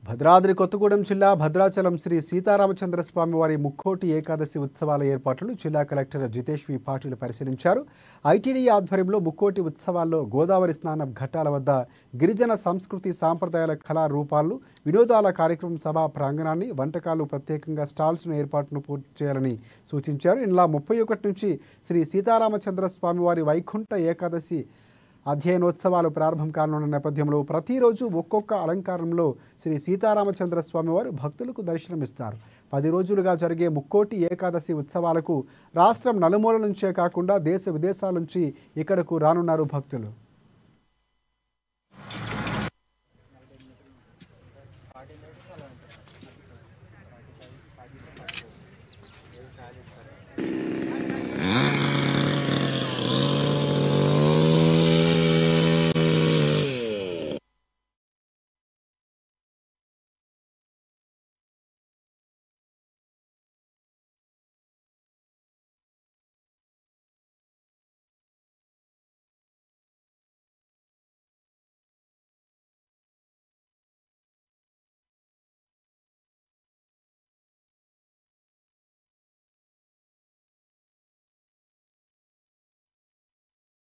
భద్రాద్రి కొత్తగూడెం జిల్లా భద్రాచలం శ్రీ సీతారామచంద్ర స్వామి వారి ముక్కోటి ఏకాదశి ఉత్సవాల ఏర్పాట్లను జిల్లా కలెక్టర్ జితేష్ వి పాటిల్ పరిశీలించారు. ఐటీడీ ఆధ్వర్యంలో ముక్కోటి ఉత్సవాల్లో గోదావరి స్నానం ఘట్టాల వద్ద గిరిజన సంస్కృతి సాంప్రదాయాల కళారూపాలు, వినోదాల కార్యక్రమం సభా ప్రాంగణాన్ని, వంటకాలు, ప్రత్యేకంగా స్టాల్స్ను ఏర్పాటును పూర్తి చేయాలని సూచించారు. ఈ నెల 31 నుంచి శ్రీ సీతారామచంద్ర స్వామి వారి వైకుంఠ ఏకాదశి అధ్యయనోత్సవాలు ప్రారంభం కానున్న నేపథ్యంలో ప్రతిరోజు ఒక్కొక్క అలంకారంలో శ్రీ సీతారామచంద్ర స్వామి వారు భక్తులకు దర్శనమిస్తారు. 10 రోజులుగా జరిగే ముక్కోటి ఏకాదశి ఉత్సవాలకు రాష్ట్రం నలుమూల నుంచే కాకుండా దేశ విదేశాల నుంచి ఇక్కడకు రానున్నారు భక్తులు.